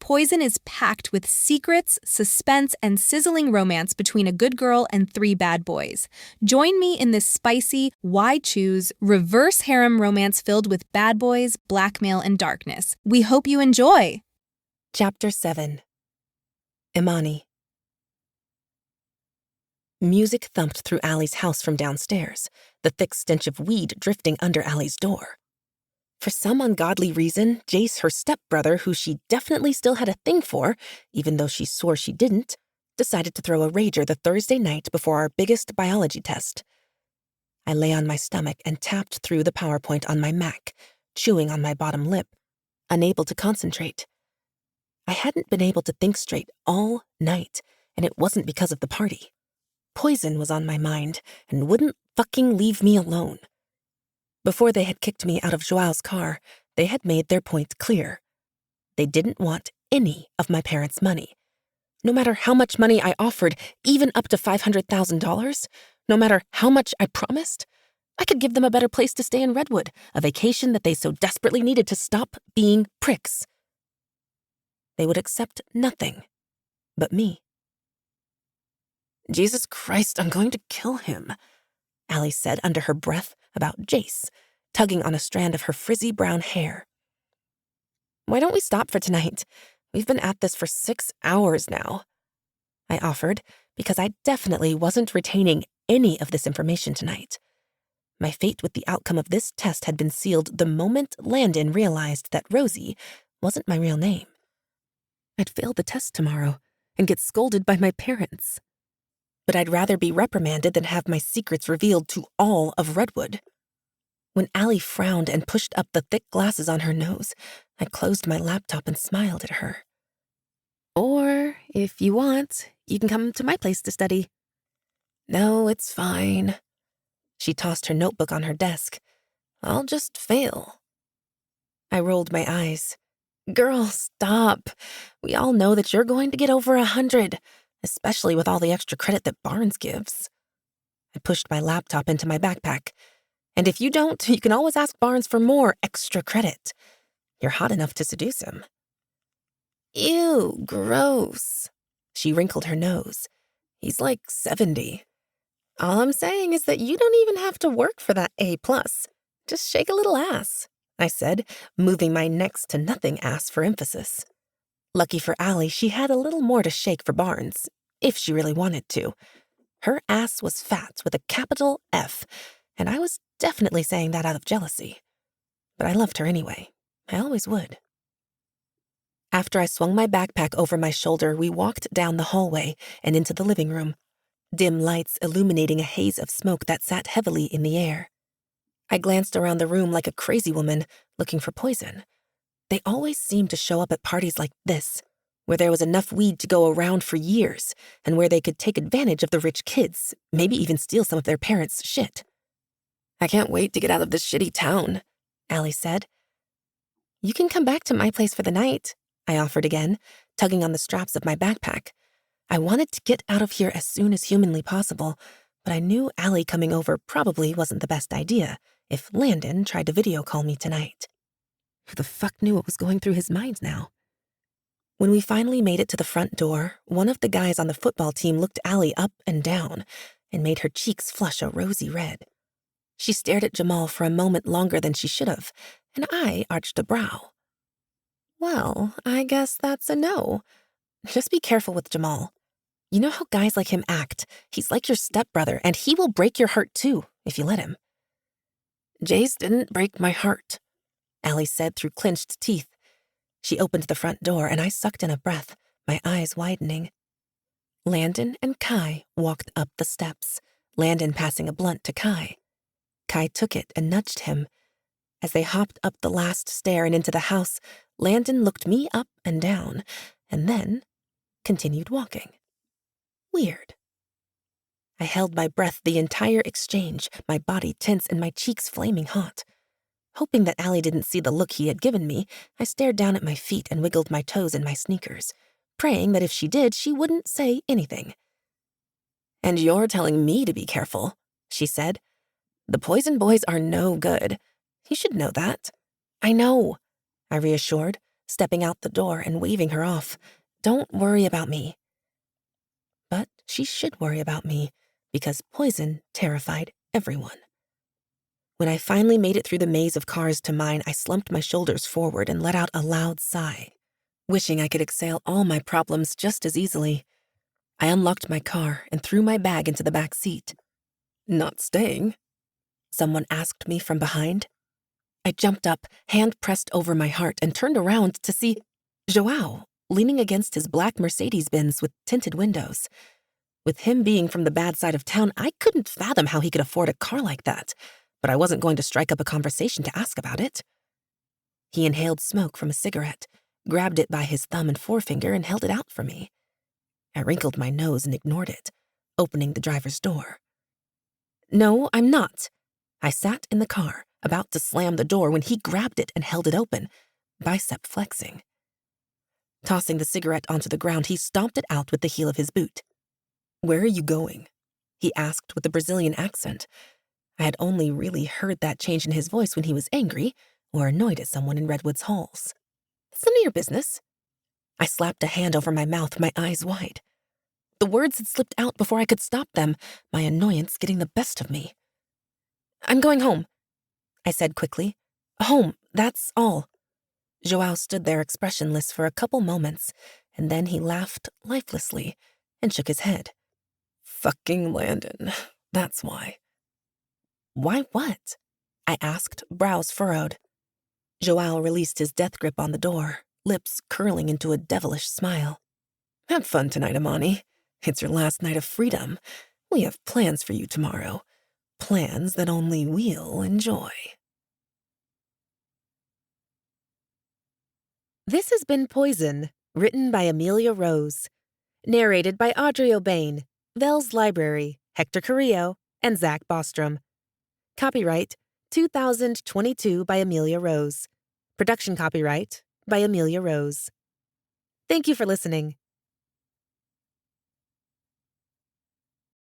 Poison is packed with secrets, suspense, and sizzling romance between a good girl and 3 bad boys. Join me in this spicy, why choose, reverse harem romance filled with bad boys, blackmail, and darkness. We hope you enjoy! Chapter 7. Imani. Music thumped through Allie's house from downstairs, the thick stench of weed drifting under Allie's door. For some ungodly reason, Jace, her stepbrother, who she definitely still had a thing for, even though she swore she didn't, decided to throw a rager the Thursday night before our biggest biology test. I lay on my stomach and tapped through the PowerPoint on my Mac, chewing on my bottom lip, unable to concentrate. I hadn't been able to think straight all night, and it wasn't because of the party. Poison was on my mind and wouldn't fucking leave me alone. Before they had kicked me out of Joao's car, they had made their point clear. They didn't want any of my parents' money. No matter how much money I offered, even up to $500,000, no matter how much I promised, I could give them a better place to stay in Redwood, a vacation that they so desperately needed to stop being pricks. They would accept nothing but me. Jesus Christ, I'm going to kill him, Allie said under her breath about Jace, tugging on a strand of her frizzy brown hair. Why don't we stop for tonight? We've been at this for 6 hours now, I offered, because I definitely wasn't retaining any of this information tonight. My fate with the outcome of this test had been sealed the moment Landon realized that Rosie wasn't my real name. I'd fail the test tomorrow and get scolded by my parents. But I'd rather be reprimanded than have my secrets revealed to all of Redwood. When Allie frowned and pushed up the thick glasses on her nose, I closed my laptop and smiled at her. Or, if you want, you can come to my place to study. No, it's fine. She tossed her notebook on her desk. I'll just fail. I rolled my eyes. Girl, stop. We all know that you're going to get over 100. Especially with all the extra credit that Barnes gives. I pushed my laptop into my backpack. And if you don't, you can always ask Barnes for more extra credit. You're hot enough to seduce him. Ew, gross. She wrinkled her nose. He's like 70. All I'm saying is that you don't even have to work for that A+. Just shake a little ass, I said, moving my next to nothing ass for emphasis. Lucky for Allie, she had a little more to shake for Barnes, if she really wanted to. Her ass was fat with a capital F, and I was definitely saying that out of jealousy. But I loved her anyway. I always would. After I swung my backpack over my shoulder, we walked down the hallway and into the living room, dim lights illuminating a haze of smoke that sat heavily in the air. I glanced around the room like a crazy woman, looking for Poison. They always seemed to show up at parties like this, where there was enough weed to go around for years, and where they could take advantage of the rich kids, maybe even steal some of their parents' shit. I can't wait to get out of this shitty town, Allie said. You can come back to my place for the night, I offered again, tugging on the straps of my backpack. I wanted to get out of here as soon as humanly possible, but I knew Allie coming over probably wasn't the best idea if Landon tried to video call me tonight. Who the fuck knew what was going through his mind now? When we finally made it to the front door, one of the guys on the football team looked Allie up and down and made her cheeks flush a rosy red. She stared at Jamal for a moment longer than she should have, and I arched a brow. Well, I guess that's a no. Just be careful with Jamal. You know how guys like him act. He's like your stepbrother, and he will break your heart too, if you let him. Jace didn't break my heart, Allie said through clenched teeth. She opened the front door, and I sucked in a breath, my eyes widening. Landon and Kai walked up the steps, Landon passing a blunt to Kai. Kai took it and nudged him. As they hopped up the last stair and into the house, Landon looked me up and down, and then continued walking. Weird. I held my breath the entire exchange, my body tense and my cheeks flaming hot. Hoping that Allie didn't see the look he had given me, I stared down at my feet and wiggled my toes in my sneakers, praying that if she did, she wouldn't say anything. And you're telling me to be careful, she said. The Poison boys are no good. You should know that. I know, I reassured, stepping out the door and waving her off. Don't worry about me. But she should worry about me, because poison terrified everyone. When I finally made it through the maze of cars to mine, I slumped my shoulders forward and let out a loud sigh, wishing I could exhale all my problems just as easily. I unlocked my car and threw my bag into the back seat. "Not staying?" someone asked me from behind. I jumped up, hand pressed over my heart, and turned around to see João leaning against his black Mercedes-Benz with tinted windows. With him being from the bad side of town, I couldn't fathom how he could afford a car like that, but I wasn't going to strike up a conversation to ask about it. He inhaled smoke from a cigarette, grabbed it by his thumb and forefinger, and held it out for me. I wrinkled my nose and ignored it, opening the driver's door. "No, I'm not." I sat in the car, about to slam the door when he grabbed it and held it open, bicep flexing. Tossing the cigarette onto the ground, he stomped it out with the heel of his boot. "Where are you going?" he asked with a Brazilian accent. I had only really heard that change in his voice when he was angry or annoyed at someone in Redwood's halls. "It's none of your business." I slapped a hand over my mouth, my eyes wide. The words had slipped out before I could stop them, my annoyance getting the best of me. "I'm going home," I said quickly. "Home, that's all." João stood there expressionless for a couple moments, and then he laughed lifelessly and shook his head. "Fucking Landon, that's why." "Why what?" I asked, brows furrowed. João released his death grip on the door, lips curling into a devilish smile. "Have fun tonight, Amani. It's your last night of freedom. We have plans for you tomorrow. Plans that only we'll enjoy." This has been Poison, written by Amelia Rose. Narrated by Audrey O'Bain, Vels Library, Hector Carrillo, and Zach Bostrom. Copyright 2022 by Amelia Rose. Production copyright by Amelia Rose. Thank you for listening.